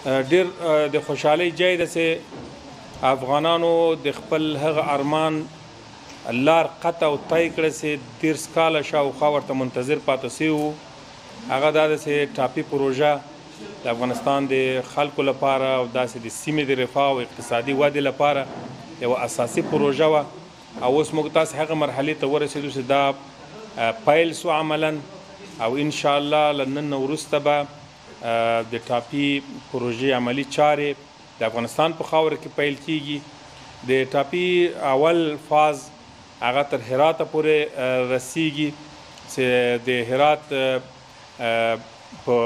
ډیر د خوشحالۍ ځای ده چې افغانانو د خپل هغه ارمان لار قطع او طی کړه چې 30 کاله شاوخوا ورته منتظر پاتې سوي وو. هغه دا ده چې ټاپي پروژه د افغانستان د خلکو لپاره او داسې د سیمې د رفاه او اقتصادي ودې لپاره یوه اساسي پروژه وه، او اوس موږ تاسې هغه مرحلې ته ورسېدو چې دا پیل سو عملا، او انشاءالله له نن نه وروسته به د ټاپي پروژې عملي چارې د افغانستان په خاوره کې پیل کیږي. د ټاپي اول فاز هغه تر هراته پورې رسیږي چې د هرات په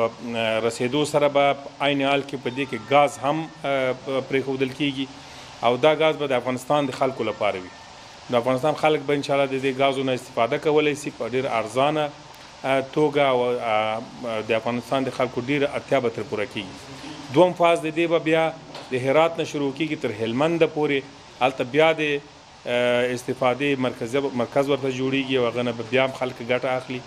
رسیدو سره به عین حال کې په دې کې ګاز هم پرېښودل کیږي، او دا ګاز به د افغانستان د خلکو لپاره وي. د افغانستان خلک به انشاءالله د دې ګازو نه استفاده کولی شي په ډېر ارزانه توګه، او د افغانستان د خلکو ډېره اړتیا به ترې پوره کیږي. دوم فاز د دې به بیا د هرات نه شروع کیږي تر هلمند پورې، هلته بیا د استفادې مرکز ورته جوړیږي او هغه نه به بیا هم خلک ګټه اخلي.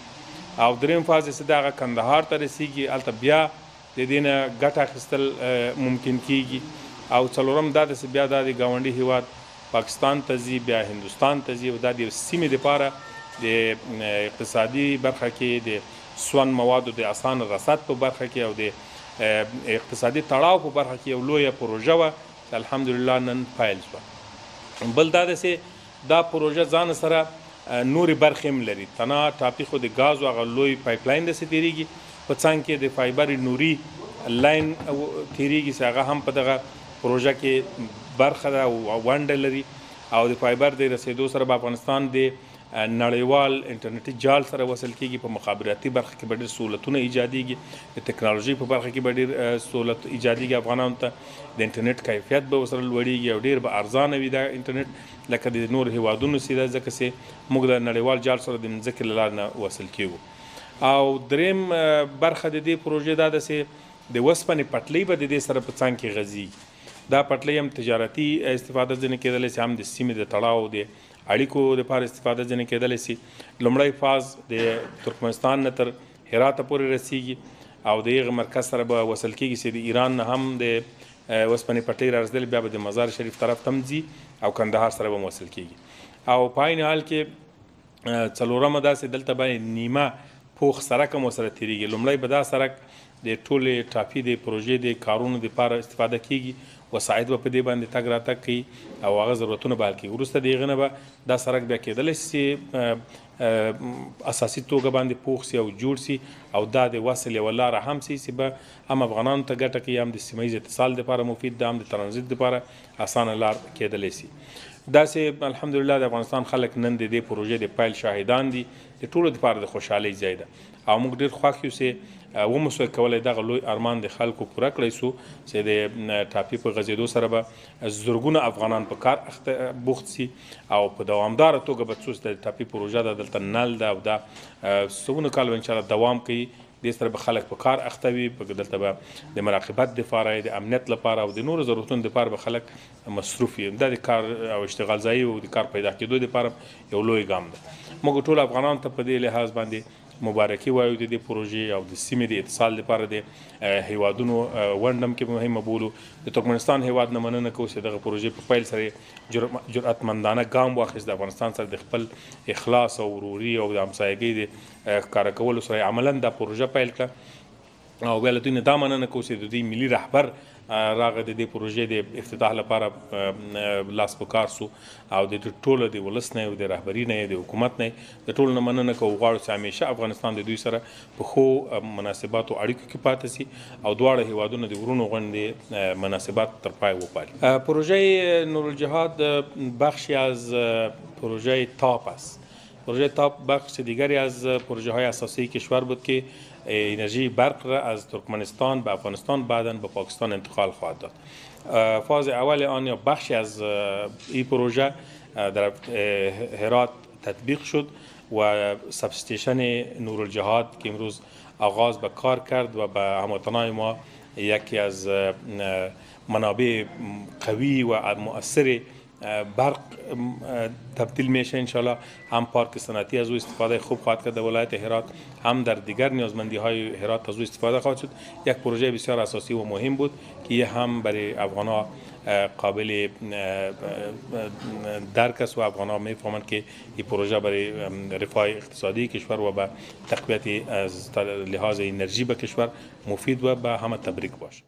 او دریم فاز چې د هغه کندهار ته رسیږي، هلته بیا د دې نه ګټه اخیستل ممکن کیږي. او څلورم دا ده چې بیا دا د ګاونډي هیواد پاکستان ته ځي، بیا هندوستان ته ځي، او دا د سیمې دپاره د اقتصادي برخه کې د سون موادو د اسان رصد په برخه کې او د اقتصادي تړاو په برخه کې یو لویه پروژه وه چې الحمدلله نن پیل شوه. بل دا ده چې دا پروژه ځان سره نورې برخې هم لري. تنها ټاپي خو د ګازو هغه لوی پایپ لاین داسې تېرېږي، په څنګ کې د فایبر نوري لاین تېرېږي چې هغه هم په دغه پروژه کې برخه ده او ونډه لري. او د فایبر د رسیدو سره به افغانستان د نړیوال انټرنیټي جال سره وصل کیږي. په مخابراتي برخه کې به ډېر سهولتونه ایجادېږي، د ټکنالوژي په برخه کې به ډېر سهولت ایجادېږي افغانانو ته، د انټرنیټ کیفیت به ورسره لوړېږي او ډېر به ارزانه وي دا انټرنیټ لکه د نور هیوادونو چې ده، ځکه چې موږ د نړیوال جال سره د مځکې له لارې نه وصل کیږو. او دریم برخه د دې پروژې دا ده چې د وسپنې پټلۍ به د دې سره په څنګ کې غځېږي. دا پټلۍ هم تجارتي استفاده ځینې کېدلی شي، هم د سیمې د تړاو د اړیکو دپاره استفاده ځینې کېدلی شي. لومړی فاز د ترکمنستان نه تر هراته پورې رسیږي او د هغه مرکز سره به وصل کېږي چې د ایران نه هم د وسپنې پټلۍ رارسېدلې، بیا به د مزار شریف طرف ته هم ځي او کندهار سره به هم وصل کېږي. او په عین حال کې څلورمه دا چې دلته به نیمه پوخ سرک هم ورسره تېرېږي. لومړی به دا سرک د ټولې ټاپي د پروژې د کارونو دپاره استفاده کیږي، وسایط به په دې باندې تګ راتګ کوي او هغه ضرورتونه به حل کړي. وروسته د هغه نه به دا سرک بیا کېدلی شي اساسي توګه باندې پوخ سي او جوړ سي، او دا د وصل یوه لاره هم سي چې به هم افغانانو ته ګټه کوي، هم د سیمه ییز اتصال دپاره مفید ده، هم د ترانزیت دپاره اسانه لار کېدلی سي. داسې الحمدلله د افغانستان خلک نن د دې پروژې د پیل شاهدان دي. د ټولو دپاره د خوشحالۍ ځای ده او موږ ډېر خوښ یو چې ومو کولی دغه لوی ارمان د خلکو پوره کړی سو چې د ټاپي په غځېدو سره به زرګونه افغانان په کار بوخت سي او په دوامداره توګه به څوس د ټاپي پروژه ده دلته نل ده او دا سوونه کال به انشاءالله دوام کوي. دې سره به خلک په کار اخته وي، دلته به د مراقبت دپاره، د امنیت لپاره او د نورو ضرورتونو دپاره به خلک مصروف وي. دا د کار او اشتغال ځایي او د کار پیدا کېدو دپاره یو لوی ګام ده. موږ ټول افغانانو ته په دې لحاظ باندې مبارکي وایو د دې پروژې او د سیمې د اتصال لپاره د هیوادونو ونډه هم کې مهمه بولو. د ترکمنستان هیواد نه مننه کوو چې دغه پروژې په پیل سره جرأتمندانه ګام واخیست، د افغانستان سره د خپل اخلاص او وروري او د همسایګۍ د ښکاره کولو سره عملا دا پروژه پیل کړه. او بیا له دوی نه دا مننه کوو چې د دوی ملي رهبر راغی د دې پروژې د افتتاح لپاره لاس په کار سو، او د ټولو د ولس نه او د رهبري نه د حکومت نه د ټولو نه مننه کوو. غواړو چې همیشه افغانستان د دوی سره په ښو مناسباتو اړیکو کې پاتې سي او دواړه هیوادونه د ورونو غوندې مناسبات تر پای وپالي. پروژه نورالجهاد بخشی از پروژه تاپ است. پروژه تاپ بخش دیگری از پروژه های اساسی کشور بود که انرژی برق را از ترکمنستان به افغانستان بعداً به پاکستان انتقال خواهد داد. فاز اول آن یا بخشی از این پروژه در هرات تطبیق شد و سبستیشن نورالجهاد که امروز آغاز به کار کرد و به هموطنان ما یکی از منابع قوی و مؤثر برق تبدیل میشه انشالله. هم پارک صنعتی از او استفاده خوب خواهد کرد در ولایت هرات، هم در دیگر نیازمندی های هرات از او استفاده خواهد شد. یک پروژه بسیار اساسی و مهم بود که هم برای افغان‌ها قابل درک است و افغان‌ها میفهمند که این پروژه برای رفاه اقتصادی کشور و به تقویت از لحاظ انرژی به کشور مفید و به همه تبریک باشه.